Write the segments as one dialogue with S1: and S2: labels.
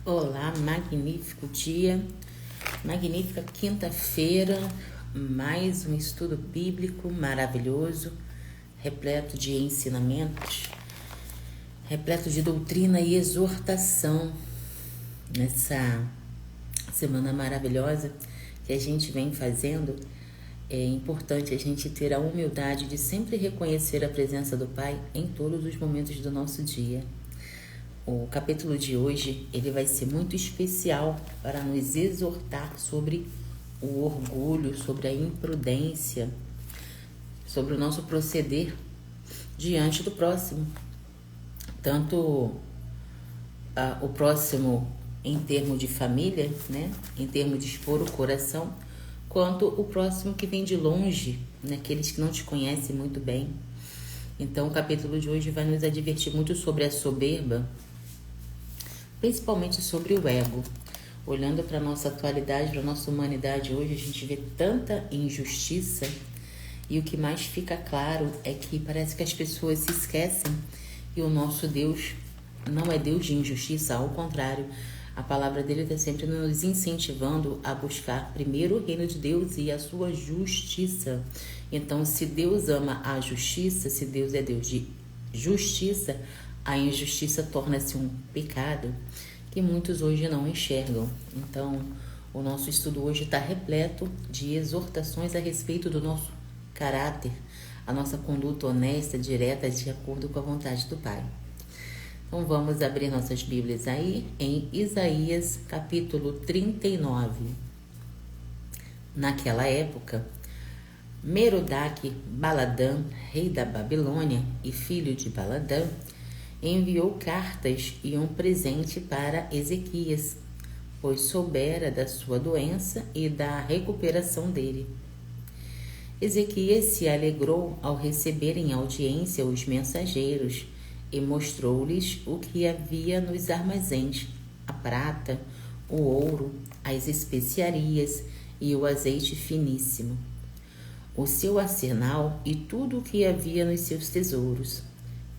S1: Olá, magnífico dia, magnífica quinta-feira, mais um estudo bíblico maravilhoso, repleto de ensinamentos, repleto de doutrina e exortação nessa semana maravilhosa que a gente vem fazendo. É importante a gente ter a humildade de sempre reconhecer a presença do Pai em todos os momentos do nosso dia. O capítulo de hoje, ele vai ser muito especial para nos exortar sobre o orgulho, sobre a imprudência, sobre o nosso proceder diante do próximo. Tanto o próximo em termos de família, né, em termos de expor o coração, quanto o próximo que vem de longe, né, aqueles que não te conhecem muito bem. Então, o capítulo de hoje vai nos advertir muito sobre a soberba, principalmente sobre o ego. Olhando para a nossa atualidade, para a nossa humanidade hoje, a gente vê tanta injustiça e o que mais fica claro é que parece que as pessoas se esquecem e o nosso Deus não é Deus de injustiça, ao contrário, a palavra dele está sempre nos incentivando a buscar primeiro o reino de Deus e a sua justiça. Então, se Deus ama a justiça, se Deus é Deus de justiça, a injustiça torna-se um pecado que muitos hoje não enxergam. Então, o nosso estudo hoje está repleto de exortações a respeito do nosso caráter, a nossa conduta honesta, direta, de acordo com a vontade do Pai. Então, vamos abrir nossas Bíblias aí em Isaías, capítulo 39. Naquela época, Merodach-Baladã, rei da Babilônia e filho de Baladã, enviou cartas e um presente para Ezequias, pois soubera da sua doença e da recuperação dele. Ezequias se alegrou ao receber em audiência os mensageiros e mostrou-lhes o que havia nos armazéns, a prata, o ouro, as especiarias e o azeite finíssimo, o seu arsenal e tudo o que havia nos seus tesouros.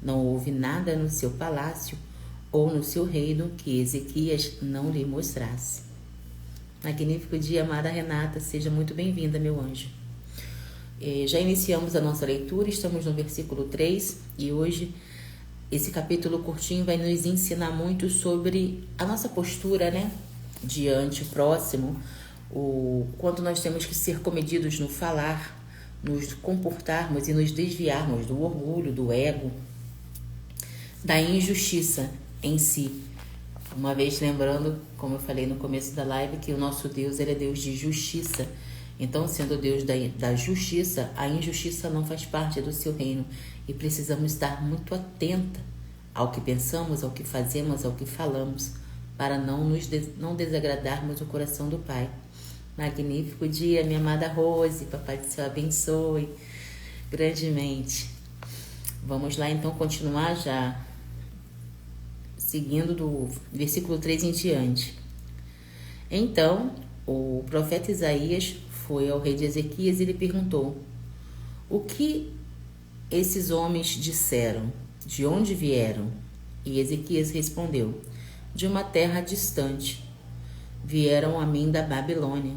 S1: Não houve nada no seu palácio ou no seu reino que Ezequias não lhe mostrasse. Magnífico dia, amada Renata, seja muito bem-vinda, meu anjo. Já iniciamos a nossa leitura, estamos no versículo 3 e hoje esse capítulo curtinho vai nos ensinar muito sobre a nossa postura, né, diante o próximo, o quanto nós temos que ser comedidos no falar, nos comportarmos e nos desviarmos do orgulho, do ego, da injustiça em si. Uma vez lembrando, como eu falei no começo da live, que o nosso Deus, ele é Deus de justiça. Então, sendo Deus da justiça, a injustiça não faz parte do seu reino. E precisamos estar muito atenta ao que pensamos, ao que fazemos, ao que falamos, para não desagradarmos o coração do Pai. Magnífico dia, minha amada Rose, Papai do Céu abençoe grandemente. Vamos lá então continuar já seguindo do versículo 3 em diante. Então, o profeta Isaías foi ao rei de Ezequias e lhe perguntou: o que esses homens disseram? De onde vieram? E Ezequias respondeu: de uma terra distante. Vieram a mim da Babilônia.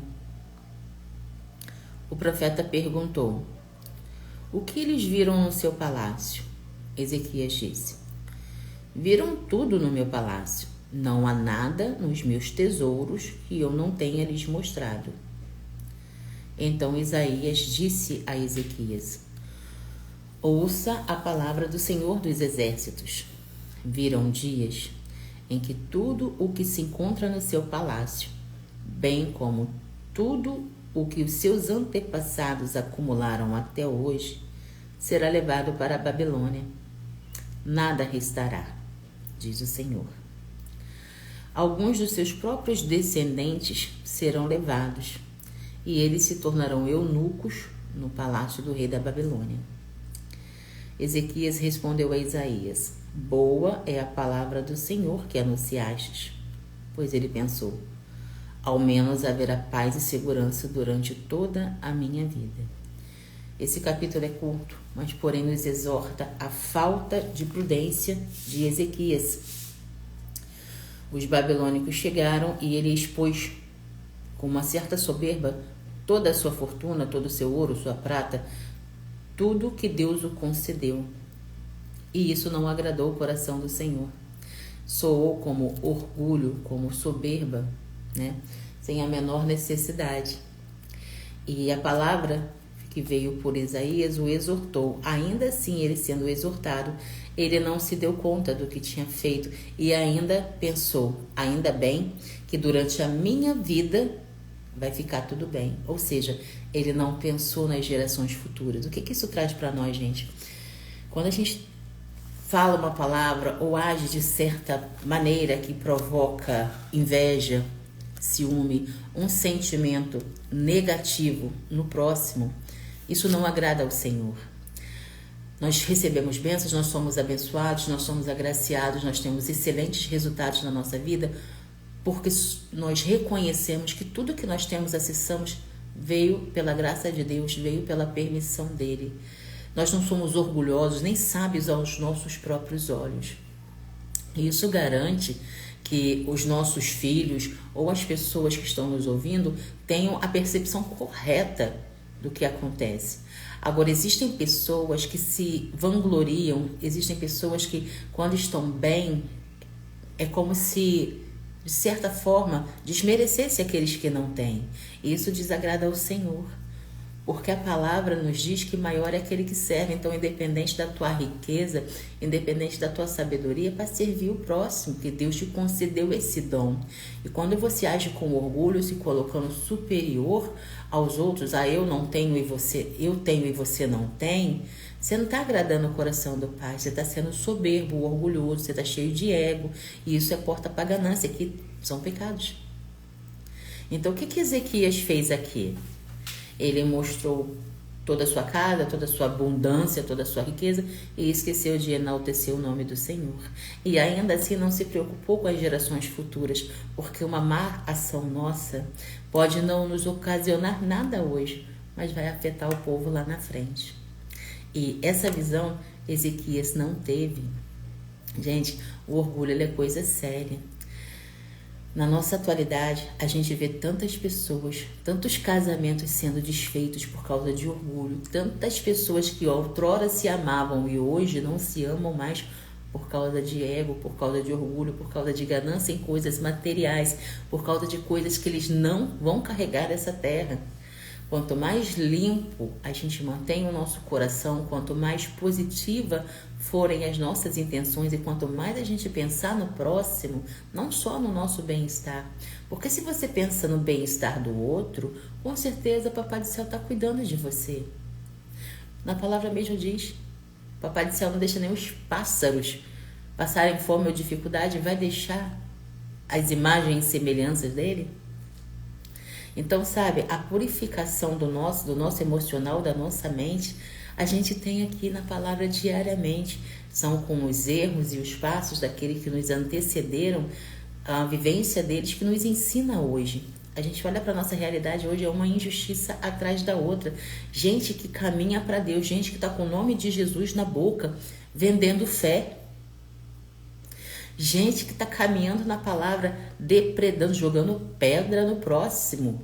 S1: O profeta perguntou: o que eles viram no seu palácio? Ezequias disse: viram tudo no meu palácio. Não há nada nos meus tesouros que eu não tenha lhes mostrado. Então Isaías disse a Ezequias: ouça a palavra do Senhor dos Exércitos. Virão dias em que tudo o que se encontra no seu palácio, bem como tudo o que os seus antepassados acumularam até hoje, será levado para a Babilônia. Nada restará, diz o Senhor. Alguns dos seus próprios descendentes serão levados, e eles se tornarão eunucos no palácio do rei da Babilônia. Ezequias respondeu a Isaías: boa é a palavra do Senhor que anunciastes. Pois ele pensou: ao menos haverá paz e segurança durante toda a minha vida. Esse capítulo é curto, mas porém nos exorta a falta de prudência de Ezequias. Os babilônicos chegaram e ele expôs com uma certa soberba toda a sua fortuna, todo o seu ouro, sua prata, tudo que Deus o concedeu. E isso não agradou o coração do Senhor. Soou como orgulho, como soberba, né? Sem a menor necessidade. E a palavra que veio por Isaías o exortou. Ainda assim, ele sendo exortado, ele não se deu conta do que tinha feito e ainda pensou, ainda bem que durante a minha vida vai ficar tudo bem. Ou seja, ele não pensou nas gerações futuras. O que isso traz para nós, gente? Quando a gente fala uma palavra ou age de certa maneira que provoca inveja, ciúme, um sentimento negativo no próximo, isso não agrada ao Senhor. Nós recebemos bênçãos, nós somos abençoados, nós somos agraciados, nós temos excelentes resultados na nossa vida, porque nós reconhecemos que tudo que nós temos, acessamos, veio pela graça de Deus, veio pela permissão dele. Nós não somos orgulhosos nem sábios aos nossos próprios olhos. E isso garante que os nossos filhos ou as pessoas que estão nos ouvindo tenham a percepção correta do que acontece. Agora, existem pessoas que se vangloriam, existem pessoas que, quando estão bem, é como se, de certa forma, desmerecesse aqueles que não têm. E isso desagrada ao Senhor. Porque a palavra nos diz que maior é aquele que serve. Então, independente da tua riqueza, independente da tua sabedoria, para servir o próximo, que Deus te concedeu esse dom. E quando você age com orgulho, se colocando superior aos outros, eu não tenho e você, eu tenho e você não tem, você não está agradando o coração do Pai, você está sendo soberbo, orgulhoso, você está cheio de ego, e isso é porta para a ganância, que são pecados. Então, o que Ezequias fez aqui? Ele mostrou toda a sua casa, toda a sua abundância, toda a sua riqueza e esqueceu de enaltecer o nome do Senhor. E ainda assim não se preocupou com as gerações futuras, porque uma má ação nossa pode não nos ocasionar nada hoje, mas vai afetar o povo lá na frente. E essa visão Ezequias não teve. Gente, o orgulho ele é coisa séria. Na nossa atualidade, a gente vê tantas pessoas, tantos casamentos sendo desfeitos por causa de orgulho, tantas pessoas que outrora se amavam e hoje não se amam mais por causa de ego, por causa de orgulho, por causa de ganância em coisas materiais, por causa de coisas que eles não vão carregar essa terra. Quanto mais limpo a gente mantém o nosso coração, quanto mais positiva forem as nossas intenções e quanto mais a gente pensar no próximo, não só no nosso bem-estar. Porque se você pensa no bem-estar do outro, com certeza o Papai do Céu está cuidando de você. Na palavra mesmo diz, o Papai do Céu não deixa nem os pássaros passarem fome ou dificuldade, vai deixar as imagens e semelhanças dele? Então, sabe, a purificação do nosso emocional, da nossa mente, a gente tem aqui na palavra diariamente. São com os erros e os passos daqueles que nos antecederam, a vivência deles que nos ensina hoje. A gente olha para a nossa realidade hoje, é uma injustiça atrás da outra. Gente que caminha para Deus, gente que está com o nome de Jesus na boca, vendendo fé. Gente que está caminhando na palavra, depredando, jogando pedra no próximo,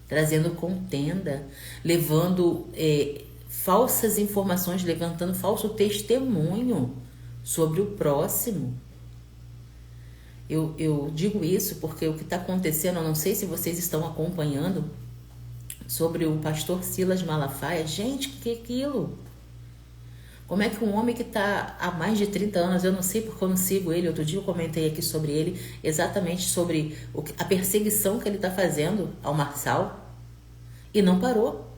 S1: trazendo contenda, levando falsas informações, levantando falso testemunho sobre o próximo. Eu digo isso porque o que está acontecendo, eu não sei se vocês estão acompanhando, sobre o pastor Silas Malafaia. Gente, que é aquilo? Como é que um homem que está há mais de 30 anos, eu não sei porque eu não sigo ele, outro dia eu comentei aqui sobre ele, exatamente sobre a perseguição que ele está fazendo ao Marçal, e não parou.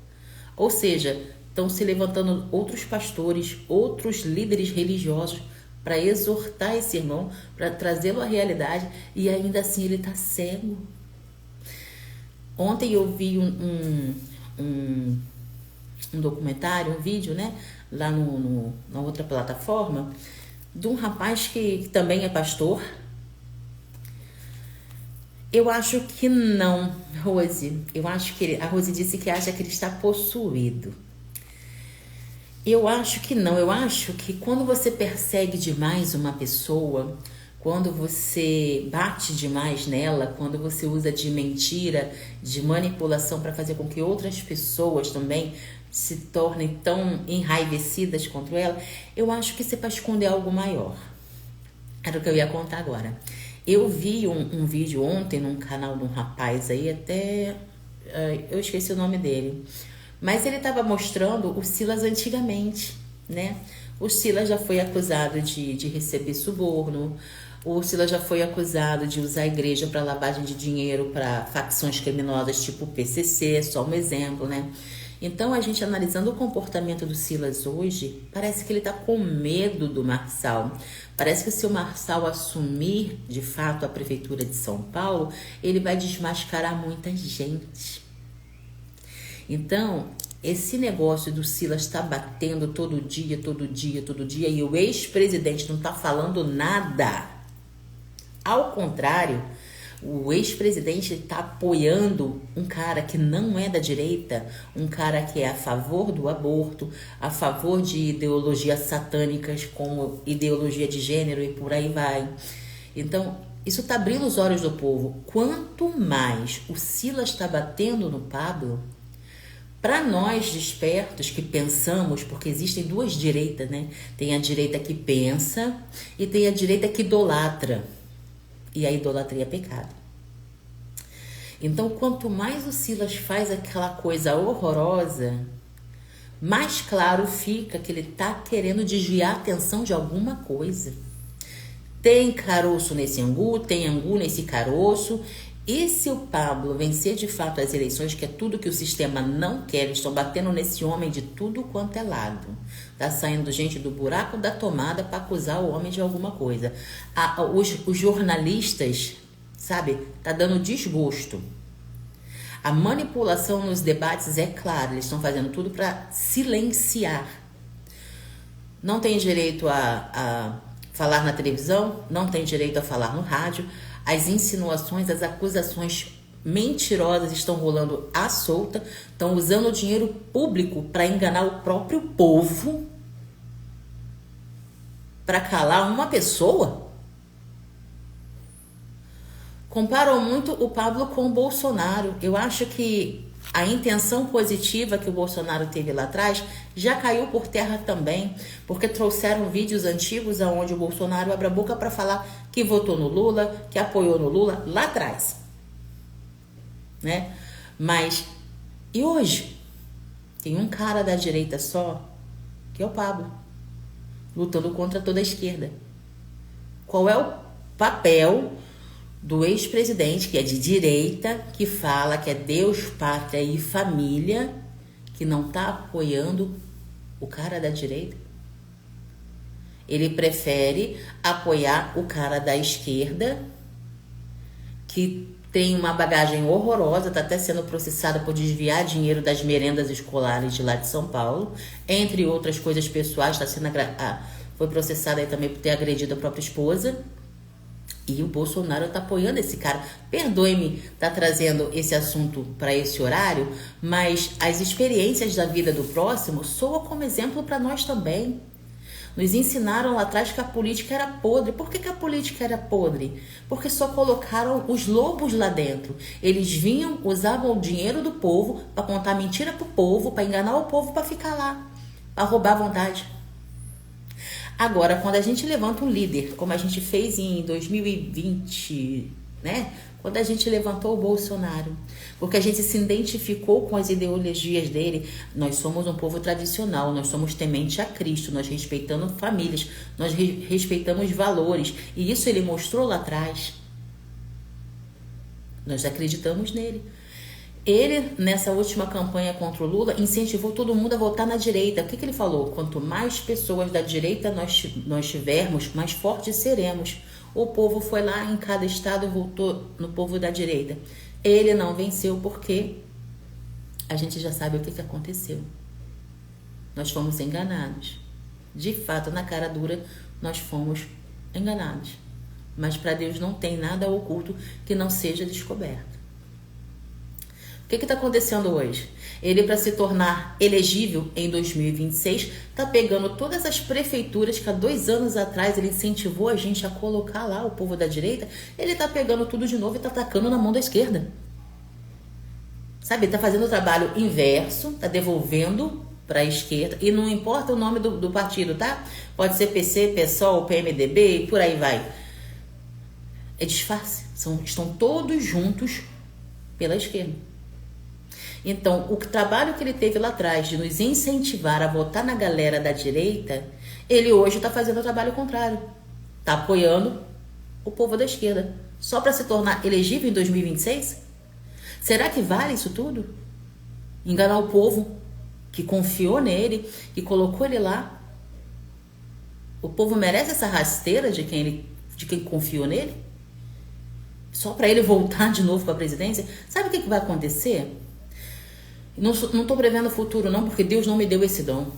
S1: Ou seja, estão se levantando outros pastores, outros líderes religiosos para exortar esse irmão, para trazê-lo à realidade, e ainda assim ele está cego. Ontem eu vi um documentário, um vídeo, né, lá na outra plataforma, de um rapaz que também é pastor. Eu acho que não, Rose. Eu acho que a Rose disse que acha que ele está possuído. Eu acho que não. Eu acho que quando você persegue demais uma pessoa, quando você bate demais nela, quando você usa de mentira, de manipulação para fazer com que outras pessoas também se tornem tão enraivecidas contra ela, eu acho que isso é para esconder algo maior. Era o que eu ia contar agora. Eu vi um vídeo ontem num canal de um rapaz aí, até eu esqueci o nome dele, mas ele estava mostrando o Silas antigamente, né? O Silas já foi acusado de receber suborno, o Silas já foi acusado de usar a igreja para lavagem de dinheiro para facções criminosas tipo o PCC, só um exemplo, né? Então, a gente analisando o comportamento do Silas hoje, parece que ele está com medo do Marçal. Parece que se o Marçal assumir, de fato, a prefeitura de São Paulo, ele vai desmascarar muita gente. Então, esse negócio do Silas estar batendo todo dia, e o ex-presidente não está falando nada. Ao contrário, o ex-presidente está apoiando um cara que não é da direita, um cara que é a favor do aborto, a favor de ideologias satânicas como ideologia de gênero e por aí vai. Então, isso está abrindo os olhos do povo. Quanto mais o Silas está batendo no Pablo, para nós despertos que pensamos, porque existem duas direitas, né? Tem a direita que pensa e tem a direita que idolatra. E a idolatria é pecado. Então, quanto mais o Silas faz aquela coisa horrorosa, mais claro fica que ele está querendo desviar a atenção de alguma coisa. Tem caroço nesse angu, tem angu nesse caroço. E se o Pablo vencer de fato as eleições, que é tudo que o sistema não quer, eles estão batendo nesse homem de tudo quanto é lado. Tá saindo gente do buraco da tomada para acusar o homem de alguma coisa. Os jornalistas, sabe, tá dando desgosto. A manipulação nos debates é clara, eles estão fazendo tudo para silenciar. Não tem direito a falar na televisão, não tem direito a falar no rádio. As insinuações, as acusações mentirosas estão rolando à solta, estão usando o dinheiro público para enganar o próprio povo, para calar uma pessoa. Comparam muito o Pablo com o Bolsonaro. Eu acho que a intenção positiva que o Bolsonaro teve lá atrás já caiu por terra também, porque trouxeram vídeos antigos onde o Bolsonaro abre a boca para falar que votou no Lula, que apoiou no Lula lá atrás, né? Mas e hoje tem um cara da direita só, que é o Pablo, lutando contra toda a esquerda. Qual é o papel do ex-presidente, que é de direita, que fala que é Deus, pátria e família, que não está apoiando o cara da direita? Ele prefere apoiar o cara da esquerda, que tem uma bagagem horrorosa, está até sendo processada por desviar dinheiro das merendas escolares de lá de São Paulo, entre outras coisas pessoais, foi processada aí também por ter agredido a própria esposa. E o Bolsonaro está apoiando esse cara. Perdoe-me estar trazendo esse assunto para esse horário, mas as experiências da vida do próximo soam como exemplo para nós também. Nos ensinaram lá atrás que a política era podre. Por que a política era podre? Porque só colocaram os lobos lá dentro. Eles vinham, usavam o dinheiro do povo para contar mentira pro povo, para enganar o povo, para ficar lá, para roubar a vontade. Agora, quando a gente levanta um líder, como a gente fez em 2020, né? Quando a gente levantou o Bolsonaro, porque a gente se identificou com as ideologias dele, nós somos um povo tradicional, nós somos temente a Cristo, nós respeitamos famílias, nós respeitamos valores, e isso ele mostrou lá atrás. Nós acreditamos nele. Ele, nessa última campanha contra o Lula, incentivou todo mundo a votar na direita. O que ele falou? Quanto mais pessoas da direita nós tivermos, mais fortes seremos. O povo foi lá em cada estado e votou no povo da direita. Ele não venceu porque a gente já sabe o que aconteceu. Nós fomos enganados. De fato, na cara dura, nós fomos enganados. Mas para Deus não tem nada oculto que não seja descoberto. que está acontecendo hoje? Ele, para se tornar elegível em 2026, está pegando todas as prefeituras que há 2 anos atrás ele incentivou a gente a colocar lá, o povo da direita, ele está pegando tudo de novo e está tacando na mão da esquerda. Sabe, ele está fazendo o trabalho inverso, está devolvendo para a esquerda, e não importa o nome do partido, tá? Pode ser PC, PSOL, PMDB e por aí vai. É disfarce, estão todos juntos pela esquerda. Então, o trabalho que ele teve lá atrás de nos incentivar a votar na galera da direita, ele hoje está fazendo o trabalho contrário. Está apoiando o povo da esquerda. Só para se tornar elegível em 2026? Será que vale isso tudo? Enganar o povo que confiou nele, que colocou ele lá? O povo merece essa rasteira de quem confiou nele? Só para ele voltar de novo para a presidência? Sabe o que vai acontecer? Não estou prevendo o futuro não, porque Deus não me deu esse dom.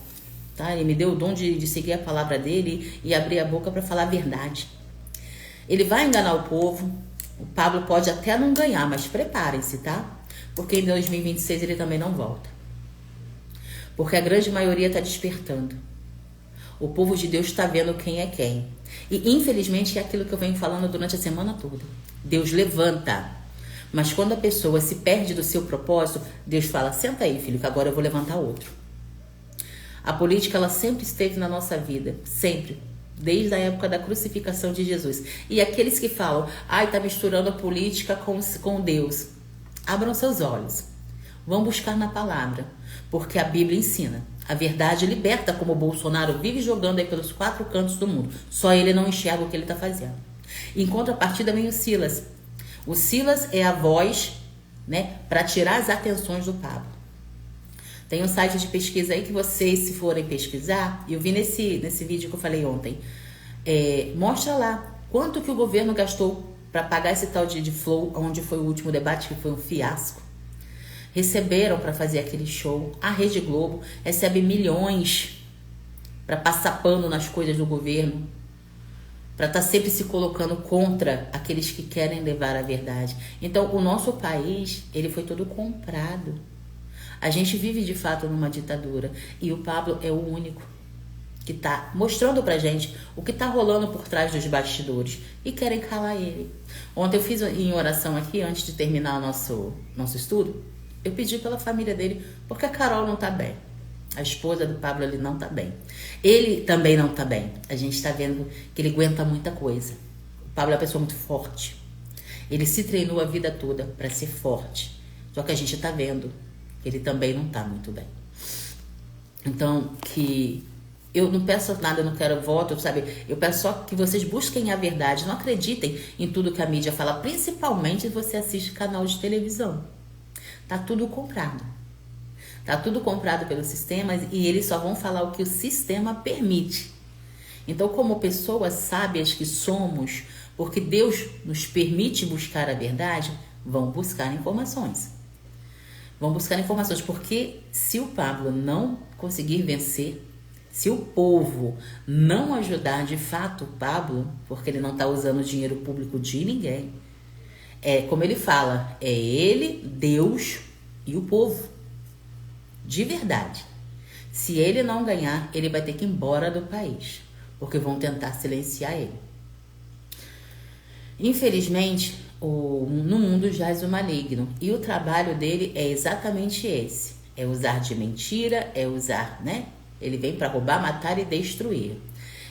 S1: Tá? Ele me deu o dom de seguir a palavra dele e abrir a boca para falar a verdade. Ele vai enganar o povo. O Pablo pode até não ganhar, mas preparem-se, tá? Porque em 2026 ele também não volta. Porque a grande maioria está despertando. O povo de Deus está vendo quem é quem. E infelizmente é aquilo que eu venho falando durante a semana toda. Deus levanta. Mas quando a pessoa se perde do seu propósito, Deus fala, senta aí, filho, que agora eu vou levantar outro. A política, ela sempre esteve na nossa vida. Sempre. Desde a época da crucificação de Jesus. E aqueles que falam, tá misturando a política com Deus. Abram seus olhos. Vão buscar na palavra. Porque a Bíblia ensina. A verdade liberta, como o Bolsonaro vive jogando aí pelos 4 cantos do mundo. Só ele não enxerga o que ele está fazendo. Em contrapartida vem o Silas. O Silas é a voz, né, para tirar as atenções do Pablo. Tem um site de pesquisa aí que vocês, se forem pesquisar, eu vi nesse vídeo que eu falei ontem, mostra lá quanto que o governo gastou para pagar esse tal de Flow, onde foi o último debate, que foi um fiasco. Receberam para fazer aquele show. A Rede Globo recebe milhões para passar pano nas coisas do governo, para estar sempre se colocando contra aqueles que querem levar a verdade. Então, o nosso país, ele foi todo comprado. A gente vive, de fato, numa ditadura. E o Pablo é o único que está mostrando pra gente o que está rolando por trás dos bastidores. E querem calar ele. Ontem eu fiz em oração aqui, antes de terminar o nosso estudo, eu pedi pela família dele, porque a Carol não está bem. A esposa do Pablo, ele não tá bem. Ele também não tá bem. A gente tá vendo que ele aguenta muita coisa. O Pablo é uma pessoa muito forte. Ele se treinou a vida toda para ser forte. Só que a gente tá vendo que ele também não tá muito bem. Então, que eu não peço nada, eu não quero voto, sabe? Eu peço só que vocês busquem a verdade. Não acreditem em tudo que a mídia fala. Principalmente se você assiste canal de televisão. Tá tudo comprado. Tá tudo comprado pelos sistemas e eles só vão falar o que o sistema permite. Então, como pessoas sábias que somos, porque Deus nos permite buscar a verdade, vão buscar informações. Vão buscar informações, porque se o Pablo não conseguir vencer, se o povo não ajudar de fato o Pablo, porque ele não está usando o dinheiro público de ninguém, como ele fala, é ele, Deus e o povo. De verdade. Se ele não ganhar, ele vai ter que ir embora do país, porque vão tentar silenciar ele. Infelizmente, no mundo jaz o maligno, e o trabalho dele é exatamente esse. É usar de mentira, né? Ele vem para roubar, matar e destruir.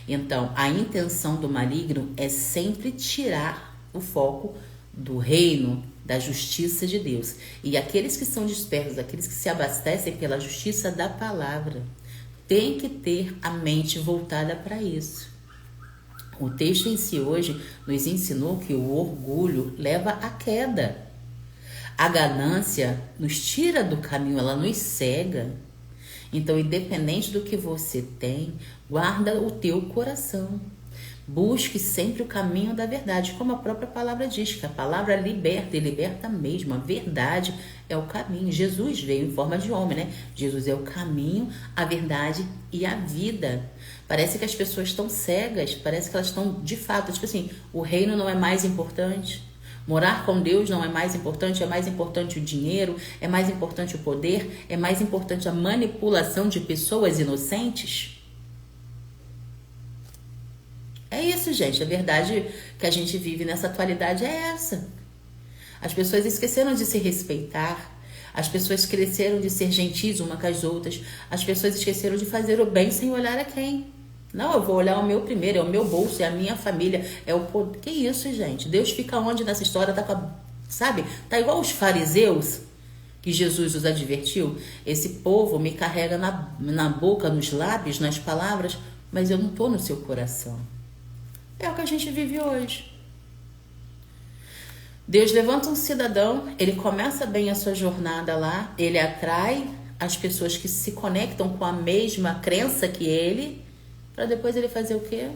S1: Então, a intenção do maligno é sempre tirar o foco do reino, da justiça de Deus. E aqueles que são dispersos, aqueles que se abastecem pela justiça da palavra, têm que ter a mente voltada para isso. O texto em si hoje nos ensinou que o orgulho leva à queda. A ganância nos tira do caminho, ela nos cega. Então, independente do que você tem, guarda o teu coração. Busque sempre o caminho da verdade, como a própria palavra diz, que a palavra liberta e liberta mesmo. A verdade é o caminho. Jesus veio em forma de homem, né? Jesus é o caminho, a verdade e a vida. Parece que as pessoas estão cegas, parece que elas estão de fato, tipo assim, o reino não é mais importante, Morar com Deus não é mais importante o dinheiro, é mais importante o poder, é mais importante a manipulação de pessoas inocentes? É isso, gente. A verdade que a gente vive nessa atualidade é essa. As pessoas esqueceram de se respeitar. As pessoas cresceram de ser gentis uma com as outras. As pessoas esqueceram de fazer o bem sem olhar a quem. Não, eu vou olhar o meu primeiro, é o meu bolso, é a minha família, é o poder. Que isso, gente? Deus fica onde nessa história? Tá com a... Sabe? Tá igual os fariseus que Jesus os advertiu. Esse povo me carrega na boca, nos lábios, nas palavras, mas eu não tô no seu coração. É o que a gente vive hoje. Deus levanta um cidadão, ele começa bem a sua jornada lá, ele atrai as pessoas que se conectam com a mesma crença que ele, para depois ele fazer o quê?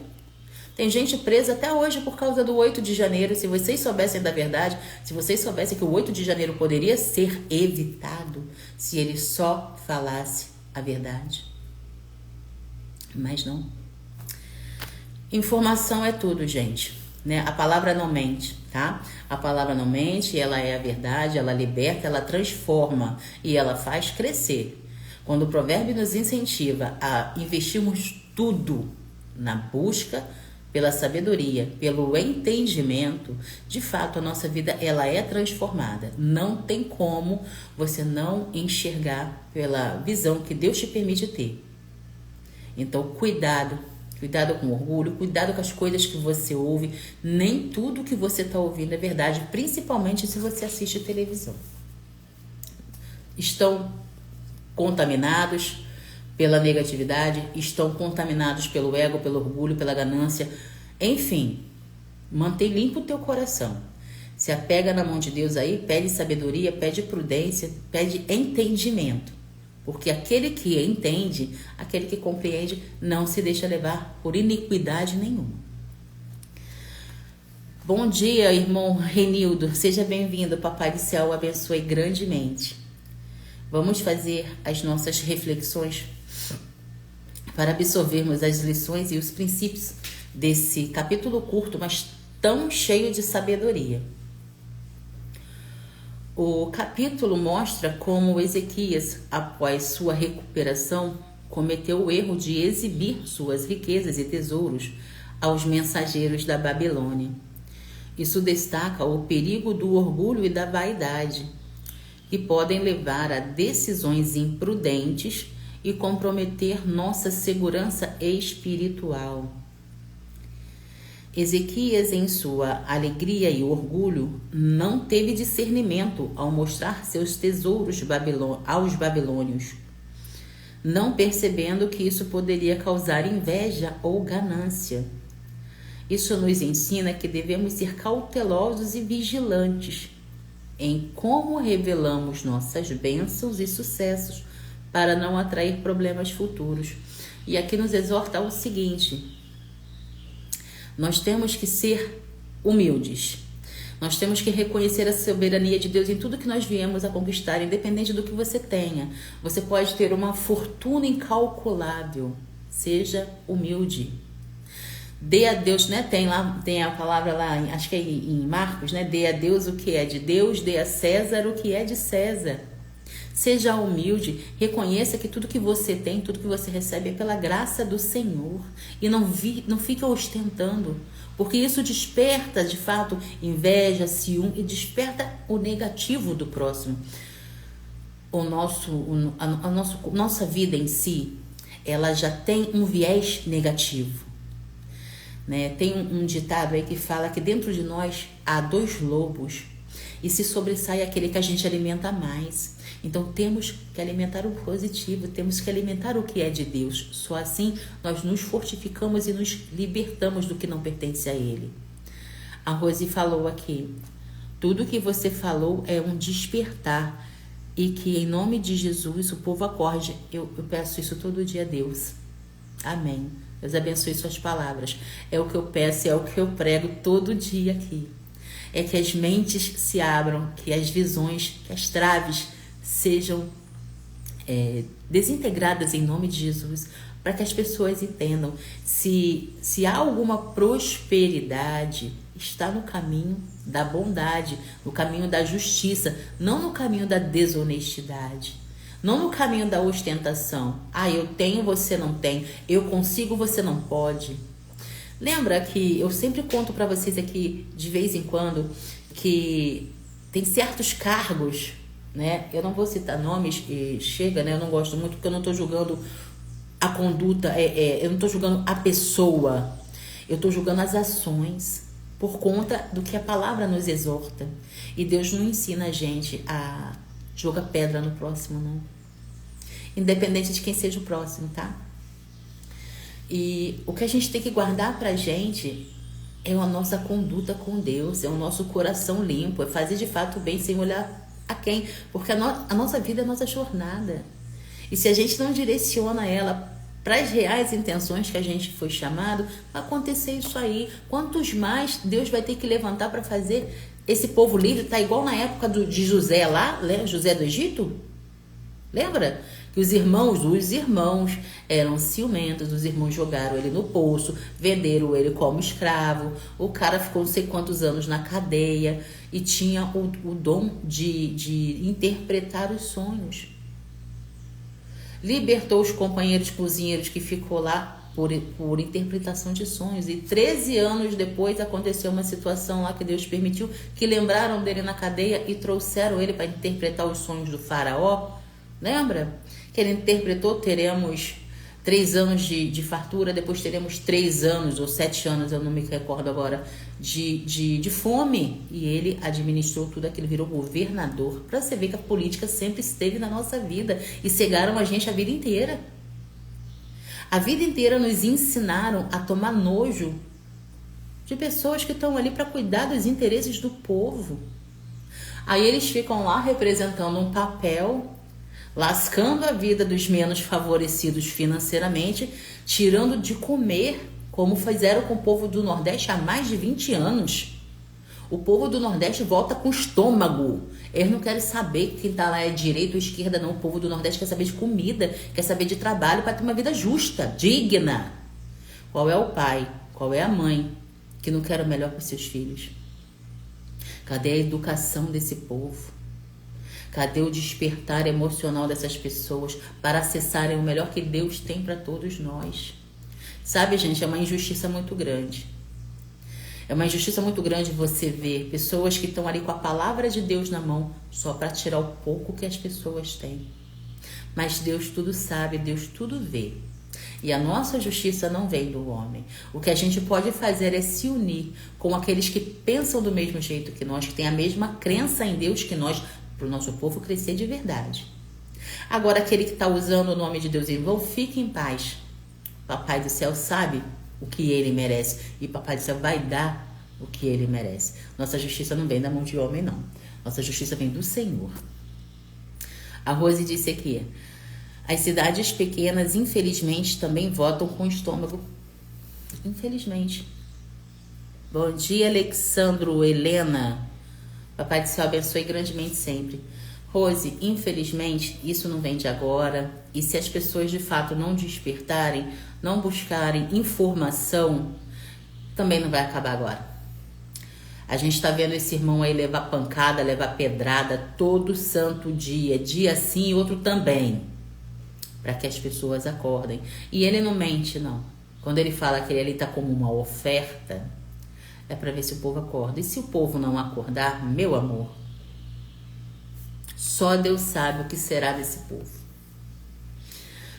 S1: Tem gente presa até hoje por causa do 8 de janeiro. Se vocês soubessem da verdade, se vocês soubessem que o 8 de janeiro poderia ser evitado se ele só falasse a verdade. Mas não. Informação é tudo, gente, né? A palavra não mente, tá? A palavra não mente, ela é a verdade, ela liberta, ela transforma e ela faz crescer. Quando o provérbio nos incentiva a investirmos tudo na busca pela sabedoria, pelo entendimento, de fato a nossa vida ela é transformada. Não tem como você não enxergar pela visão que Deus te permite ter. Então, cuidado com orgulho, cuidado com as coisas que você ouve. Nem tudo que você está ouvindo é verdade, principalmente se você assiste televisão. Estão contaminados pela negatividade, estão contaminados pelo ego, pelo orgulho, pela ganância. Enfim, mantém limpo o teu coração. Se apega na mão de Deus aí, pede sabedoria, pede prudência, pede entendimento. Porque aquele que entende, aquele que compreende, não se deixa levar por iniquidade nenhuma. Bom dia, irmão Renildo. Seja bem-vindo. Papai do céu o abençoe grandemente. Vamos fazer as nossas reflexões para absorvermos as lições e os princípios desse capítulo curto, mas tão cheio de sabedoria. O capítulo mostra como Ezequias, após sua recuperação, cometeu o erro de exibir suas riquezas e tesouros aos mensageiros da Babilônia. Isso destaca o perigo do orgulho e da vaidade, que podem levar a decisões imprudentes e comprometer nossa segurança espiritual. Ezequias, em sua alegria e orgulho, não teve discernimento ao mostrar seus tesouros aos babilônios, não percebendo que isso poderia causar inveja ou ganância. Isso nos ensina que devemos ser cautelosos e vigilantes em como revelamos nossas bênçãos e sucessos para não atrair problemas futuros. E aqui nos exorta o seguinte: nós temos que ser humildes. Nós temos que reconhecer a soberania de Deus em tudo que nós viemos a conquistar, independente do que você tenha. Você pode ter uma fortuna incalculável. Seja humilde. Dê a Deus, né? Tem a palavra lá, acho que é em Marcos, né? Dê a Deus o que é de Deus, dê a César o que é de César. Seja humilde, reconheça que tudo que você tem, tudo que você recebe é pela graça do Senhor. E não fique ostentando, porque isso desperta, de fato, inveja, ciúme e desperta o negativo do próximo. Nossa vida em si, ela já tem um viés negativo. Né? Tem um ditado aí que fala que dentro de nós há 2 lobos e se sobressai aquele que a gente alimenta mais. Então temos que alimentar o positivo, temos que alimentar o que é de Deus. Só assim nós nos fortificamos e nos libertamos do que não pertence a Ele. A Rose falou aqui, tudo que você falou é um despertar e que em nome de Jesus o povo acorde. Eu peço isso todo dia a Deus. Amém. Deus abençoe suas palavras. É o que eu peço, é o que eu prego todo dia aqui. É que as mentes se abram, que as visões, que as traves sejam desintegradas em nome de Jesus, para que as pessoas entendam se há alguma prosperidade está no caminho da bondade, no caminho da justiça, não no caminho da desonestidade, não no caminho da ostentação. Ah, eu tenho, você não tem. Eu consigo, você não pode. Lembra que eu sempre conto para vocês aqui, de vez em quando, que tem certos cargos, né? Eu não vou citar nomes, e chega, né? Eu não gosto muito porque eu não estou julgando a conduta, eu não estou julgando a pessoa, eu estou julgando as ações, por conta do que a palavra nos exorta. E Deus não ensina a gente a jogar pedra no próximo, não. Independente de quem seja o próximo, tá? E o que a gente tem que guardar pra gente é a nossa conduta com Deus, é o nosso coração limpo, é fazer de fato o bem sem olhar a quem. Porque a nossa vida é a nossa jornada. E se a gente não direciona ela para as reais intenções que a gente foi chamado, vai acontecer isso aí. Quantos mais Deus vai ter que levantar para fazer esse povo livre? Tá igual na época de José lá, José do Egito? Lembra? Que os irmãos eram ciumentos, os irmãos jogaram ele no poço, venderam ele como escravo, o cara ficou não sei quantos anos na cadeia e tinha o dom de interpretar os sonhos. Libertou os companheiros cozinheiros que ficou lá por interpretação de sonhos. E 13 anos depois aconteceu uma situação lá que Deus permitiu, que lembraram dele na cadeia e trouxeram ele para interpretar os sonhos do faraó. Lembra? Que ele interpretou, teremos 3 anos de fartura, depois teremos 3 anos ou 7 anos, eu não me recordo agora, de fome. E ele administrou tudo aquilo, virou governador. Para você ver que a política sempre esteve na nossa vida e cegaram a gente a vida inteira. A vida inteira nos ensinaram a tomar nojo de pessoas que estão ali para cuidar dos interesses do povo. Aí eles ficam lá representando um papel, lascando a vida dos menos favorecidos financeiramente, tirando de comer, como fizeram com o povo do Nordeste há mais de 20 anos. O povo do Nordeste volta com estômago. Eles não querem saber quem está lá é direita ou esquerda, não. O povo do Nordeste quer saber de comida, quer saber de trabalho para ter uma vida justa, digna. Qual é o pai, qual é a mãe que não quer o melhor para os seus filhos? Cadê a educação desse povo? Cadê o despertar emocional dessas pessoas para acessarem o melhor que Deus tem para todos nós? Sabe, gente, é uma injustiça muito grande. É uma injustiça muito grande você ver pessoas que estão ali com a palavra de Deus na mão só para tirar o pouco que as pessoas têm. Mas Deus tudo sabe, Deus tudo vê. E a nossa justiça não vem do homem. O que a gente pode fazer é se unir com aqueles que pensam do mesmo jeito que nós, que têm a mesma crença em Deus que nós, para o nosso povo crescer de verdade. Agora, aquele que está usando o nome de Deus em vão, fique em paz. Papai do céu sabe o que ele merece. E Papai do céu vai dar o que ele merece. Nossa justiça não vem da mão de homem, não. Nossa justiça vem do Senhor. A Rose disse aqui: as cidades pequenas, infelizmente, também votam com o estômago. Infelizmente. Bom dia, Alexandro, Helena. Papai do céu abençoe grandemente sempre. Rose, infelizmente, isso não vem de agora. E se as pessoas de fato não despertarem, não buscarem informação, também não vai acabar agora. A gente está vendo esse irmão aí levar pancada, levar pedrada todo santo dia. Dia sim e outro também. Para que as pessoas acordem. E ele não mente, não. Quando ele fala que ele ali está como uma oferta, é para ver se o povo acorda. E se o povo não acordar, meu amor, só Deus sabe o que será desse povo.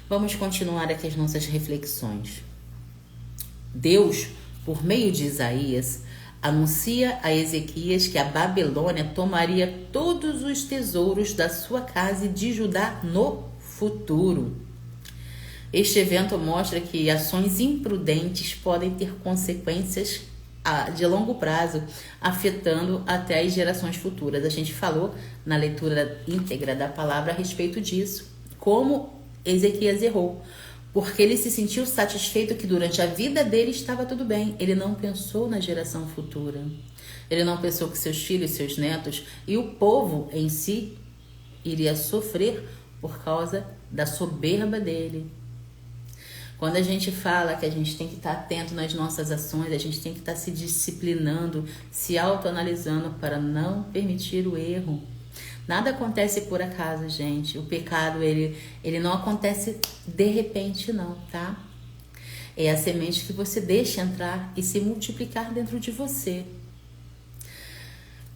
S1: Vamos continuar aqui as nossas reflexões. Deus, por meio de Isaías, anuncia a Ezequias que a Babilônia tomaria todos os tesouros da sua casa e de Judá no futuro. Este evento mostra que ações imprudentes podem ter consequências de longo prazo, afetando até as gerações futuras. A gente falou na leitura íntegra da palavra a respeito disso, como Ezequias errou, porque ele se sentiu satisfeito que durante a vida dele estava tudo bem. Ele não pensou na geração futura. Ele não pensou que seus filhos, seus netos e o povo em si iria sofrer por causa da soberba dele. Quando a gente fala que a gente tem que estar atento nas nossas ações, a gente tem que estar se disciplinando, se autoanalisando para não permitir o erro. Nada acontece por acaso, gente. O pecado, ele não acontece de repente, não, tá? É a semente que você deixa entrar e se multiplicar dentro de você.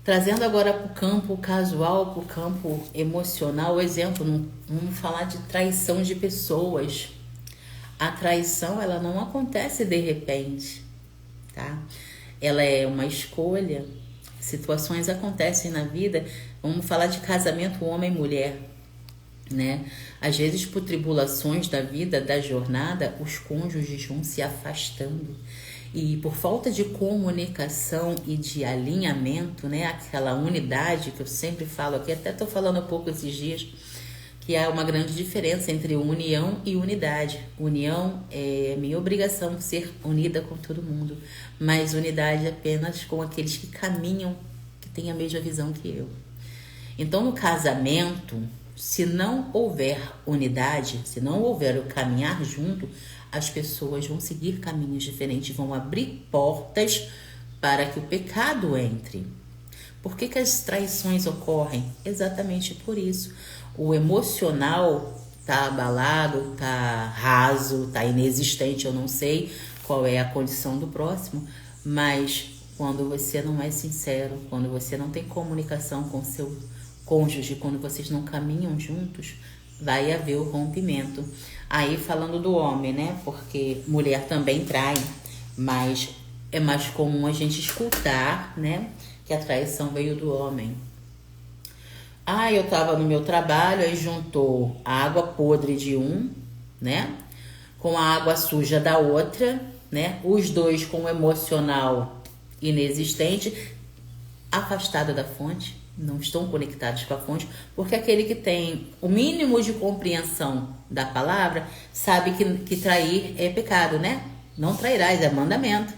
S1: Trazendo agora para o campo casual, para o campo emocional, exemplo, vamos falar de traição de pessoas. A traição, ela não acontece de repente, tá? Ela é uma escolha. Situações acontecem na vida, vamos falar de casamento homem e mulher, né? Às vezes, por tribulações da vida, da jornada, os cônjuges vão se afastando. E por falta de comunicação e de alinhamento, né? Aquela unidade que eu sempre falo aqui, até estou falando há pouco esses dias, que há uma grande diferença entre união e unidade. União é minha obrigação ser unida com todo mundo, mas unidade apenas com aqueles que caminham, que têm a mesma visão que eu. Então, no casamento, se não houver unidade, se não houver o caminhar junto, as pessoas vão seguir caminhos diferentes, vão abrir portas para que o pecado entre. Por que as traições ocorrem? Exatamente por isso. O emocional tá abalado, tá raso, tá inexistente, eu não sei qual é a condição do próximo, mas quando você não é sincero, quando você não tem comunicação com seu cônjuge, quando vocês não caminham juntos, vai haver o rompimento. Aí falando do homem, né? Porque mulher também trai, mas é mais comum a gente escutar, né? Que a traição veio do homem. Eu tava no meu trabalho, aí juntou a água podre de um, né? Com a água suja da outra, né? Os dois com o emocional inexistente, afastado da fonte, não estão conectados com a fonte, porque aquele que tem o mínimo de compreensão da palavra sabe que trair é pecado, né? Não trairás, é mandamento,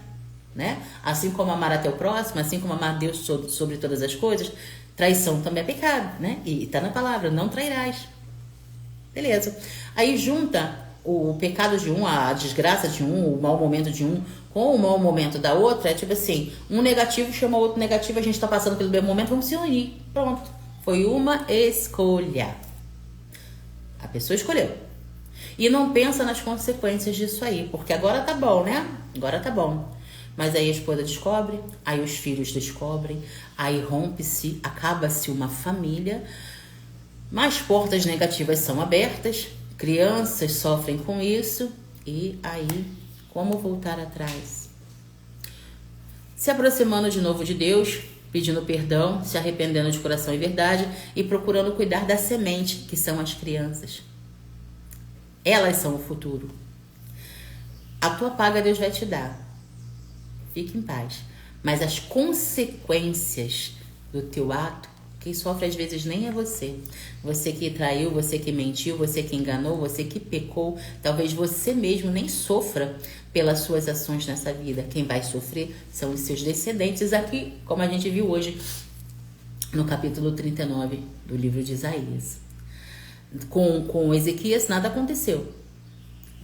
S1: né? Assim como amar a teu próximo, assim como amar Deus sobre todas as coisas, traição também é pecado, né? E tá na palavra, não trairás. Beleza. Aí junta o pecado de um, a desgraça de um, o mau momento de um, com o mau momento da outra, é tipo assim, um negativo chama o outro negativo, a gente tá passando pelo mesmo momento, vamos se unir. Pronto. Foi uma escolha. A pessoa escolheu. E não pensa nas consequências disso aí, porque agora tá bom, né? Agora tá bom. Mas aí a esposa descobre, aí os filhos descobrem, aí rompe-se, acaba-se uma família, mais portas negativas são abertas, crianças sofrem com isso, e aí, como voltar atrás? Se aproximando de novo de Deus, pedindo perdão, se arrependendo de coração e verdade, e procurando cuidar da semente, que são as crianças. Elas são o futuro. A tua paga Deus vai te dar. Fique em paz. Mas as consequências do teu ato, quem sofre às vezes nem é você. Você que traiu, você que mentiu, você que enganou, você que pecou. Talvez você mesmo nem sofra pelas suas ações nessa vida. Quem vai sofrer são os seus descendentes. Aqui, como a gente viu hoje, no capítulo 39 do livro de Isaías. Com Ezequias nada aconteceu.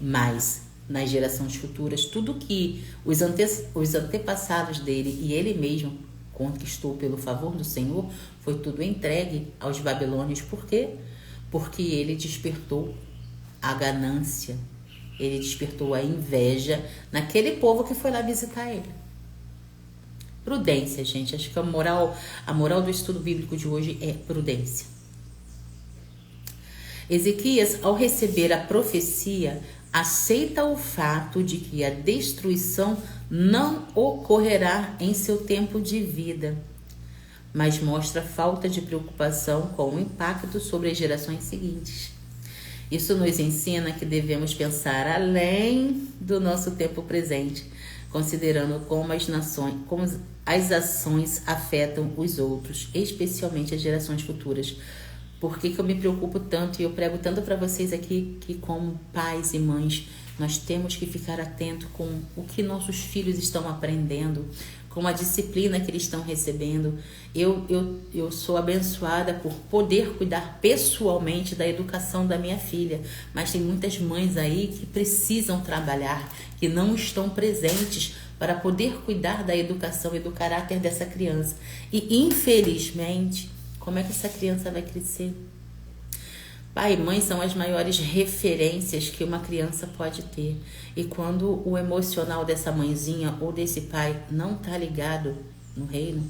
S1: Mas nas gerações futuras, tudo que os antepassados dele e ele mesmo conquistou pelo favor do Senhor, foi tudo entregue aos babilônios. Por quê? Porque ele despertou a ganância, ele despertou a inveja naquele povo que foi lá visitar ele. Prudência, gente. Acho que a moral do estudo bíblico de hoje é prudência. Ezequias, ao receber a profecia, aceita o fato de que a destruição não ocorrerá em seu tempo de vida, mas mostra falta de preocupação com o impacto sobre as gerações seguintes. Isso nos ensina que devemos pensar além do nosso tempo presente, considerando como as ações afetam os outros, especialmente as gerações futuras. Por que eu me preocupo tanto e eu prego tanto para vocês aqui que, como pais e mães, nós temos que ficar atento com o que nossos filhos estão aprendendo, com a disciplina que eles estão recebendo. Eu sou abençoada por poder cuidar pessoalmente da educação da minha filha, mas tem muitas mães aí que precisam trabalhar, que não estão presentes para poder cuidar da educação e do caráter dessa criança. E infelizmente, como é que essa criança vai crescer? Pai e mãe são as maiores referências que uma criança pode ter. E quando o emocional dessa mãezinha ou desse pai não está ligado no reino,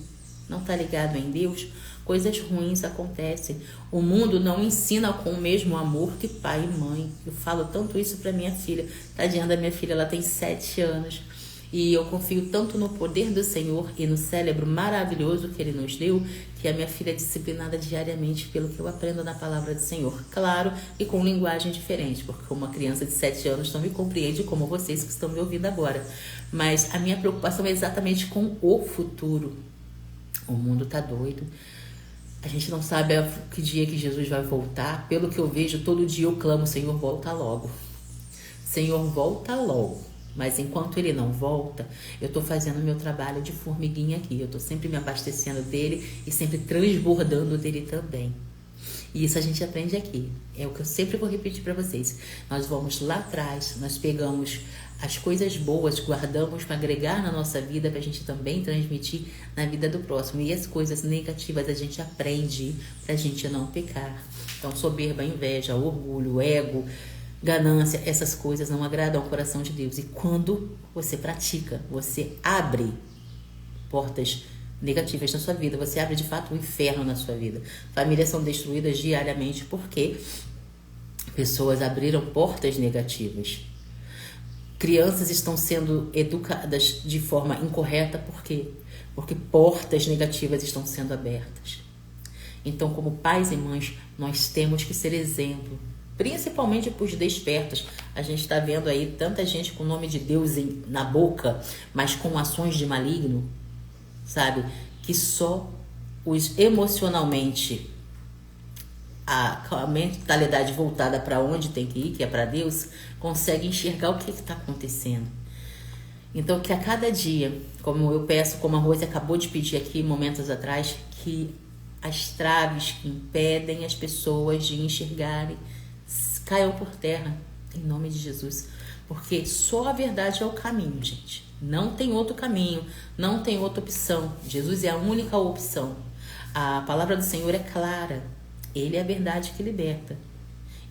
S1: não está ligado em Deus, coisas ruins acontecem. O mundo não ensina com o mesmo amor que pai e mãe. Eu falo tanto isso para minha filha. Tadinha da minha filha, ela tem 7 anos. E eu confio tanto no poder do Senhor e no cérebro maravilhoso que Ele nos deu, que a minha filha é disciplinada diariamente pelo que eu aprendo na palavra do Senhor. Claro, e com linguagem diferente, porque uma criança de 7 anos não me compreende como vocês que estão me ouvindo agora. Mas a minha preocupação é exatamente com o futuro. O mundo tá doido. A gente não sabe que dia que Jesus vai voltar. Pelo que eu vejo, todo dia eu clamo, Senhor, volta logo. Senhor, volta logo. Mas enquanto ele não volta, eu estou fazendo meu trabalho de formiguinha aqui. Eu estou sempre me abastecendo dele e sempre transbordando dele também. E isso a gente aprende aqui. É o que eu sempre vou repetir para vocês. Nós vamos lá atrás, nós pegamos as coisas boas, guardamos para agregar na nossa vida, para a gente também transmitir na vida do próximo. E as coisas negativas a gente aprende para a gente não pecar. Então, soberba, inveja, orgulho, ego, ganância, essas coisas não agradam ao coração de Deus. E quando você pratica, você abre portas negativas na sua vida, você abre de fato um inferno na sua vida. Famílias são destruídas diariamente porque pessoas abriram portas negativas. Crianças estão sendo educadas de forma incorreta, por quê? Porque portas negativas estão sendo abertas. Então, como pais e mães, nós temos que ser exemplo, principalmente para os despertos. A gente está vendo aí tanta gente com o nome de Deus na boca, mas com ações de maligno, sabe? Que só os emocionalmente, a mentalidade voltada para onde tem que ir, que é para Deus, consegue enxergar o que está acontecendo. Então, que a cada dia, como eu peço, como a Rose acabou de pedir aqui momentos atrás, que as traves que impedem as pessoas de enxergarem caiam por terra, em nome de Jesus. Porque só a verdade é o caminho, gente. Não tem outro caminho, não tem outra opção. Jesus é a única opção. A palavra do Senhor é clara. Ele é a verdade que liberta.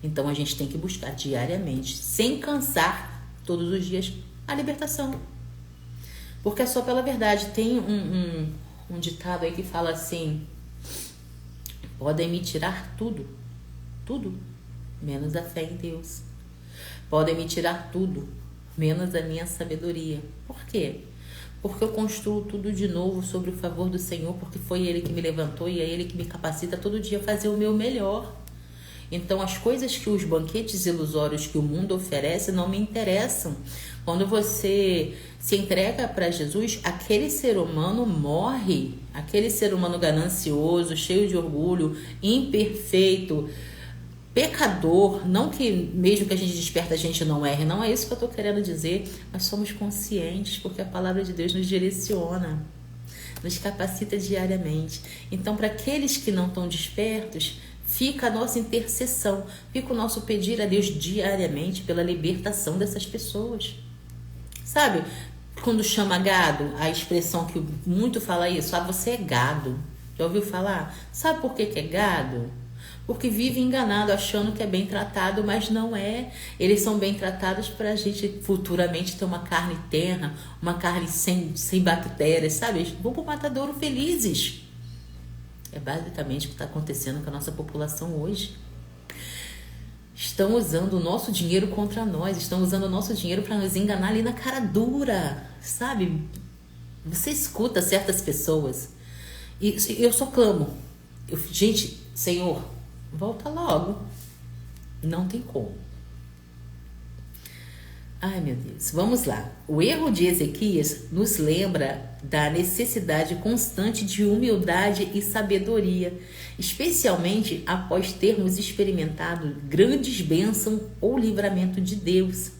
S1: Então a gente tem que buscar diariamente, sem cansar, todos os dias, a libertação. Porque é só pela verdade. Tem um ditado aí que fala assim: podem me tirar tudo, menos a fé em Deus. Podem me tirar tudo, menos a minha sabedoria. Por quê? Porque eu construo tudo de novo sobre o favor do Senhor, porque foi Ele que me levantou e é Ele que me capacita todo dia a fazer o meu melhor. Então, as coisas que os banquetes ilusórios que o mundo oferece não me interessam. Quando você se entrega para Jesus, aquele ser humano morre. Aquele ser humano ganancioso, cheio de orgulho, imperfeito, pecador, não que mesmo que a gente desperta a gente não erre, não é isso que eu estou querendo dizer, mas somos conscientes porque a palavra de Deus nos direciona, nos capacita diariamente. Então, para aqueles que não estão despertos, fica a nossa intercessão, fica o nosso pedir a Deus diariamente pela libertação dessas pessoas. Sabe, quando chama gado, a expressão que muito fala isso, você é gado. Já ouviu falar? Sabe por que é gado? Porque vive enganado, achando que é bem tratado, mas não é. Eles são bem tratados para a gente futuramente ter uma carne terna, uma carne sem bactérias, sabe? Eles vão para o matadouro felizes. É basicamente o que está acontecendo com a nossa população hoje. Estão usando o nosso dinheiro contra nós, estão usando o nosso dinheiro para nos enganar ali na cara dura, sabe? Você escuta certas pessoas e eu só clamo. Gente, Senhor, volta logo. Não tem como. Ai, meu Deus. Vamos lá. O erro de Ezequias nos lembra da necessidade constante de humildade e sabedoria, especialmente após termos experimentado grandes bênçãos ou livramento de Deus.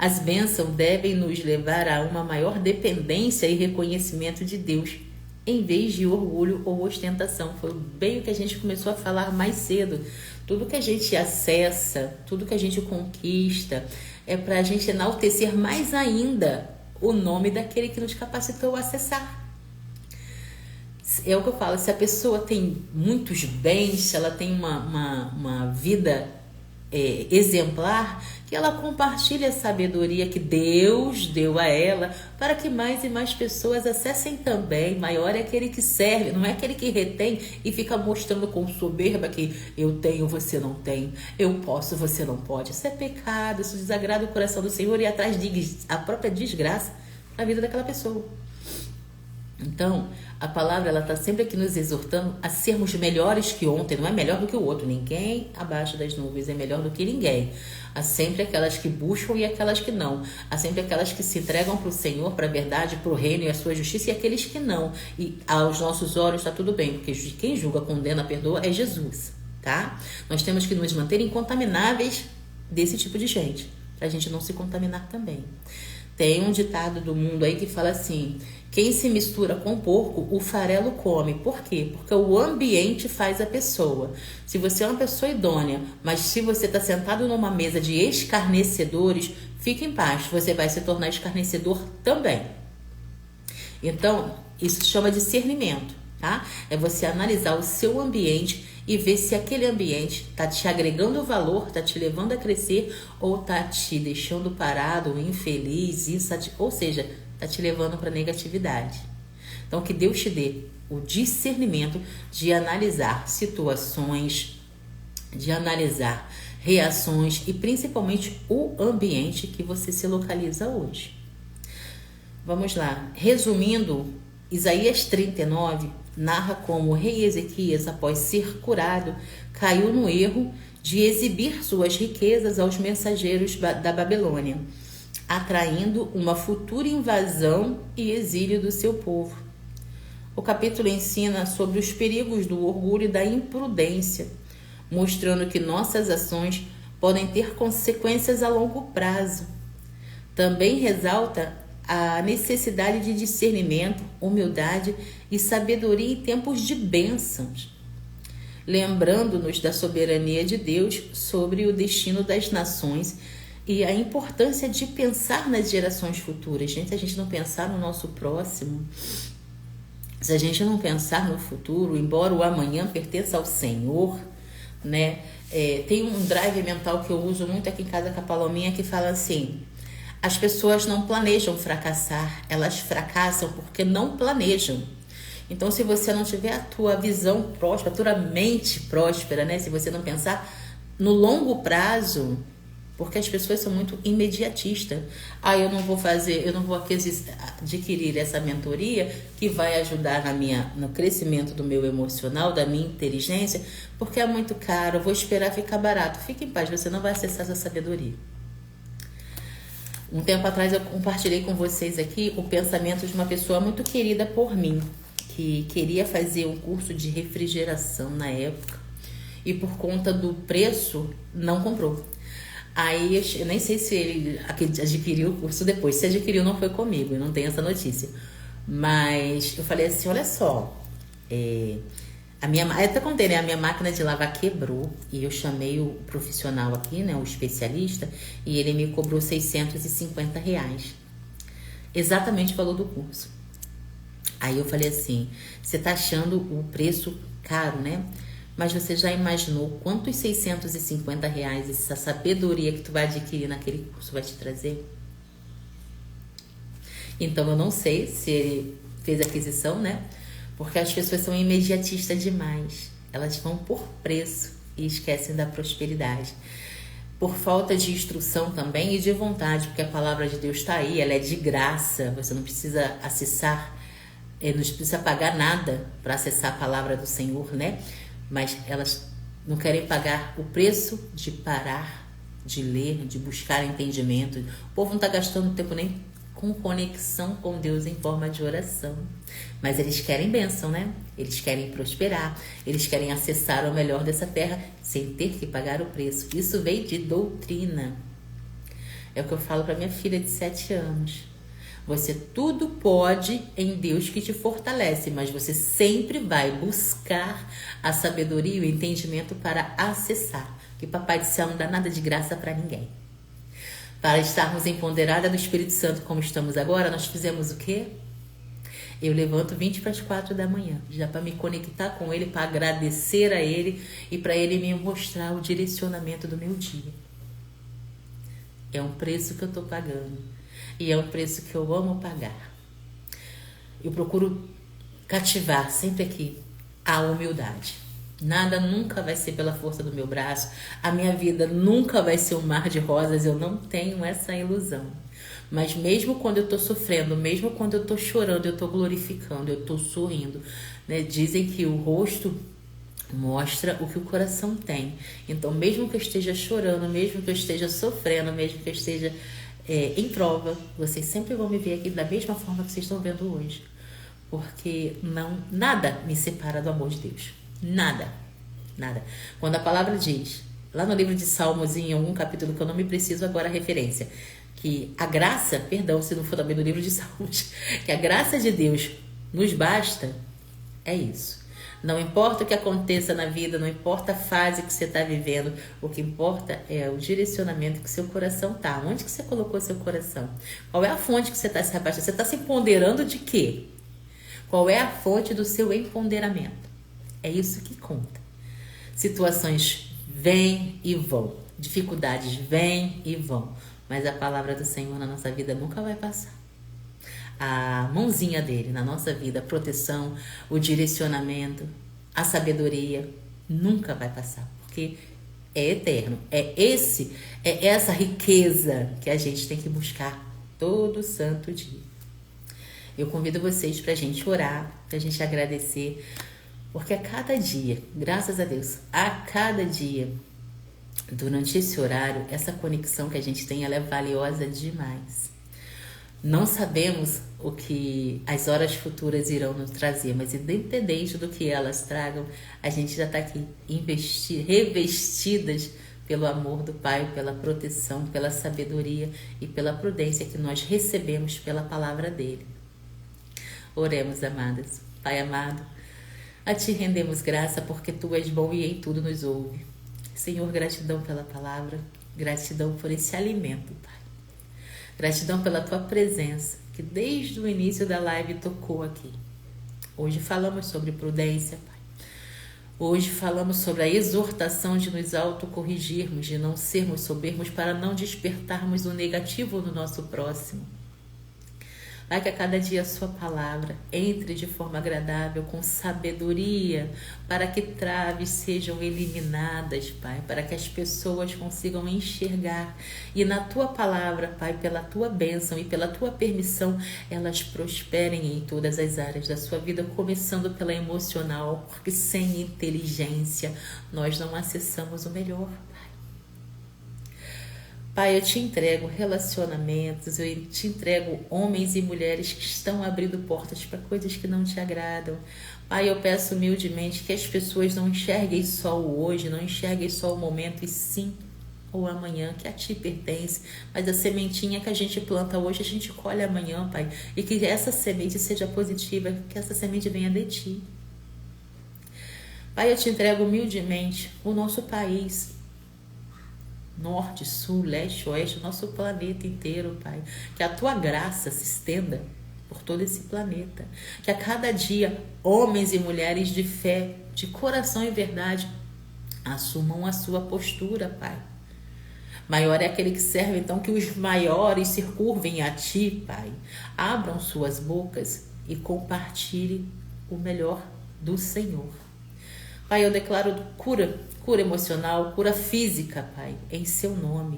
S1: As bênçãos devem nos levar a uma maior dependência e reconhecimento de Deus, em vez de orgulho ou ostentação. Foi bem o que a gente começou a falar mais cedo. Tudo que a gente acessa, tudo que a gente conquista, é para a gente enaltecer mais ainda o nome daquele que nos capacitou a acessar. É o que eu falo, se a pessoa tem muitos bens, se ela tem uma vida exemplar, que ela compartilhe a sabedoria que Deus deu a ela, para que mais e mais pessoas acessem também. Maior é aquele que serve, não é aquele que retém e fica mostrando com soberba que eu tenho, você não tem, eu posso, você não pode. Isso é pecado, isso desagrada o coração do Senhor e atrás de a própria desgraça na vida daquela pessoa. Então, a palavra ela está sempre aqui nos exortando a sermos melhores que ontem. Não é melhor do que o outro. Ninguém abaixo das nuvens é melhor do que ninguém. Há sempre aquelas que buscam e aquelas que não. Há sempre aquelas que se entregam para o Senhor, para a verdade, para o reino e a sua justiça, e aqueles que não. E aos nossos olhos está tudo bem, porque quem julga, condena, perdoa é Jesus, tá? Nós temos que nos manter incontamináveis desse tipo de gente, para a gente não se contaminar também. Tem um ditado do mundo aí que fala assim: quem se mistura com porco, o farelo come. Por quê? Porque o ambiente faz a pessoa. Se você é uma pessoa idônea, mas se você está sentado numa mesa de escarnecedores, fique em paz, você vai se tornar escarnecedor também. Então, isso se chama discernimento, tá? É você analisar o seu ambiente e ver se aquele ambiente está te agregando valor, está te levando a crescer ou está te deixando parado, infeliz, ou seja, está te levando para negatividade. Então, que Deus te dê o discernimento de analisar situações, de analisar reações e principalmente o ambiente que você se localiza hoje. Vamos lá. Resumindo, Isaías 39 narra como o rei Ezequias, após ser curado, caiu no erro de exibir suas riquezas aos mensageiros da Babilônia, atraindo uma futura invasão e exílio do seu povo. O capítulo ensina sobre os perigos do orgulho e da imprudência, mostrando que nossas ações podem ter consequências a longo prazo. Também ressalta a necessidade de discernimento, humildade e sabedoria em tempos de bênçãos, lembrando-nos da soberania de Deus sobre o destino das nações e a importância de pensar nas gerações futuras. Gente, se a gente não pensar no nosso próximo, se a gente não pensar no futuro, embora o amanhã pertença ao Senhor, né? Tem um drive mental que eu uso muito aqui em casa com a Palominha que fala assim: as pessoas não planejam fracassar, elas fracassam porque não planejam. Então, se você não tiver a tua visão próspera, a tua mente próspera, né? Se você não pensar no longo prazo, porque as pessoas são muito imediatistas. Eu não vou adquirir essa mentoria que vai ajudar no crescimento do meu emocional, da minha inteligência, porque é muito caro, eu vou esperar ficar barato. Fique em paz, você não vai acessar essa sabedoria. Um tempo atrás eu compartilhei com vocês aqui o pensamento de uma pessoa muito querida por mim, que queria fazer um curso de refrigeração na época e por conta do preço não comprou. Aí eu nem sei se ele adquiriu o curso depois. Se adquiriu, não foi comigo, eu não tenho essa notícia. Mas eu falei assim: olha só, eu até contei, né? A minha máquina de lavar quebrou e eu chamei o profissional aqui, né? O especialista, e ele me cobrou R$650. Exatamente o valor do curso. Aí eu falei assim: você tá achando o preço caro, né? Mas você já imaginou quantos R$650 essa sabedoria que tu vai adquirir naquele curso vai te trazer? Então eu não sei se ele fez aquisição, né? Porque as pessoas são imediatistas demais. Elas vão por preço e esquecem da prosperidade. Por falta de instrução também e de vontade, porque a palavra de Deus está aí, ela é de graça. Você não precisa acessar, não precisa pagar nada para acessar a palavra do Senhor, né? Mas elas não querem pagar o preço de parar, de ler, de buscar entendimento. O povo não está gastando tempo nem com conexão com Deus em forma de oração. Mas eles querem bênção, né? Eles querem prosperar, eles querem acessar o melhor dessa terra sem ter que pagar o preço. Isso veio de doutrina. É o que eu falo para minha filha de 7 anos. Você tudo pode em Deus que te fortalece, mas você sempre vai buscar a sabedoria e o entendimento para acessar. Que Papai do Céu não dá nada de graça para ninguém. Para estarmos empoderadas do Espírito Santo como estamos agora, nós fizemos o quê? Eu levanto 20 para as 4 da manhã, já para me conectar com Ele, para agradecer a Ele e para Ele me mostrar o direcionamento do meu dia. É um preço que eu estou pagando e é um preço que eu amo pagar. Eu procuro cativar sempre aqui a humildade. Nada nunca vai ser pela força do meu braço. A minha vida nunca vai ser um mar de rosas. Eu não tenho essa ilusão. Mas mesmo quando eu estou sofrendo, mesmo quando eu estou chorando, eu estou glorificando, eu estou sorrindo. Né? Dizem que o rosto mostra o que o coração tem. Então, mesmo que eu esteja chorando, mesmo que eu esteja sofrendo, mesmo que eu esteja em prova, vocês sempre vão me ver aqui da mesma forma que vocês estão vendo hoje. Porque nada me separa do amor de Deus. Nada. Quando a palavra diz, lá no livro de Salmos, em algum capítulo que eu não me preciso agora a referência, que a graça, perdão se não for também no livro de Salmos, que a graça de Deus nos basta, é isso. Não importa o que aconteça na vida, não importa a fase que você está vivendo, o que importa é o direcionamento que seu coração está. Onde que você colocou seu coração? Qual é a fonte que você está se abastecendo? Você está se empoderando de quê? Qual é a fonte do seu empoderamento? É isso que conta. Situações vêm e vão. Dificuldades vêm e vão. Mas a palavra do Senhor na nossa vida nunca vai passar. A mãozinha dele na nossa vida, a proteção, o direcionamento, a sabedoria, nunca vai passar. Porque é eterno. É essa riqueza que a gente tem que buscar todo santo dia. Eu convido vocês para a gente orar, para a gente agradecer. Porque a cada dia, graças a Deus, a cada dia, durante esse horário, essa conexão que a gente tem, ela é valiosa demais. Não sabemos o que as horas futuras irão nos trazer, mas independente do que elas tragam, a gente já está aqui revestidas pelo amor do Pai, pela proteção, pela sabedoria e pela prudência que nós recebemos pela palavra dele. Oremos, amadas. Pai amado, a Ti rendemos graça porque Tu és bom e em tudo nos ouve. Senhor, gratidão pela palavra, gratidão por esse alimento, Pai. Gratidão pela Tua presença, que desde o início da live tocou aqui. Hoje falamos sobre prudência, Pai. Hoje falamos sobre a exortação de nos autocorrigirmos, de não sermos soberbos para não despertarmos o negativo no nosso próximo. Pai, que a cada dia a Sua palavra entre de forma agradável, com sabedoria, para que traves sejam eliminadas, Pai, para que as pessoas consigam enxergar. E na Tua palavra, Pai, pela Tua bênção e pela Tua permissão, elas prosperem em todas as áreas da sua vida, começando pela emocional, porque sem inteligência nós não acessamos o melhor. Pai, eu Te entrego relacionamentos, eu Te entrego homens e mulheres que estão abrindo portas para coisas que não Te agradam. Pai, eu peço humildemente que as pessoas não enxerguem só o hoje, não enxerguem só o momento, e sim o amanhã, que a Ti pertence. Mas a sementinha que a gente planta hoje, a gente colhe amanhã, Pai. E que essa semente seja positiva, que essa semente venha de Ti. Pai, eu Te entrego humildemente o nosso país, norte, sul, leste, oeste, o nosso planeta inteiro, Pai. Que a Tua graça se estenda por todo esse planeta. Que a cada dia, homens e mulheres de fé, de coração e verdade, assumam a sua postura, Pai. Maior é aquele que serve, então que os maiores se curvem a Ti, Pai. Abram suas bocas e compartilhem o melhor do Senhor. Pai, eu declaro cura emocional, cura física, Pai, em Seu nome.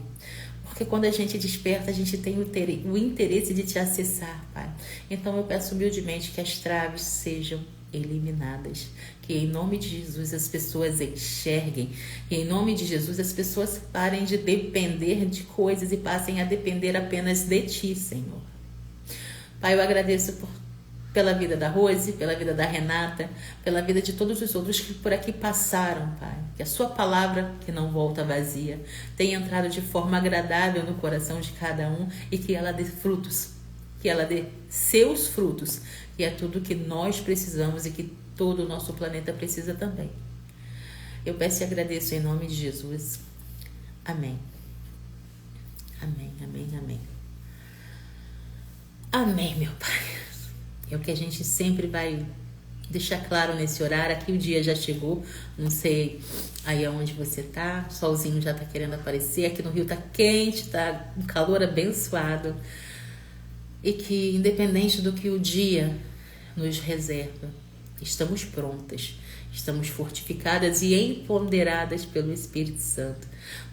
S1: Porque quando a gente desperta, a gente tem o interesse de Te acessar, Pai. Então eu peço humildemente que as traves sejam eliminadas. Que em nome de Jesus as pessoas enxerguem. Que em nome de Jesus as pessoas parem de depender de coisas e passem a depender apenas de Ti, Senhor. Pai, eu agradeço por pela vida da Rose, pela vida da Renata, pela vida de todos os outros que por aqui passaram, Pai. Que a sua palavra, que não volta vazia, tenha entrado de forma agradável no coração de cada um e que ela dê frutos, que ela dê seus frutos, que é tudo que nós precisamos e que todo o nosso planeta precisa também. Eu peço e agradeço em nome de Jesus. Amém. Amém, amém, amém. Amém, meu Pai. É o que a gente sempre vai deixar claro nesse horário. Aqui o dia já chegou. Não sei aí aonde você tá. O solzinho já tá querendo aparecer. Aqui no Rio tá quente, tá um calor abençoado. E que independente do que o dia nos reserva, estamos prontas. Estamos fortificadas e empoderadas pelo Espírito Santo.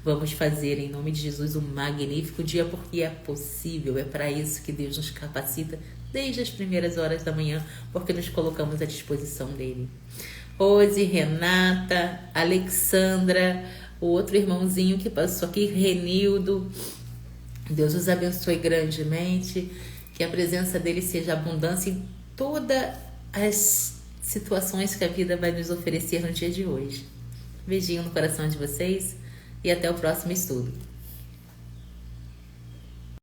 S1: Vamos fazer em nome de Jesus um magnífico dia, porque é possível, é para isso que Deus nos capacita desde as primeiras horas da manhã, porque nos colocamos à disposição dele. Rose, Renata, Alexandra, o outro irmãozinho que passou aqui, Renildo, Deus os abençoe grandemente, que a presença dele seja abundância em todas as situações que a vida vai nos oferecer no dia de hoje. Beijinho no coração de vocês e até o próximo estudo.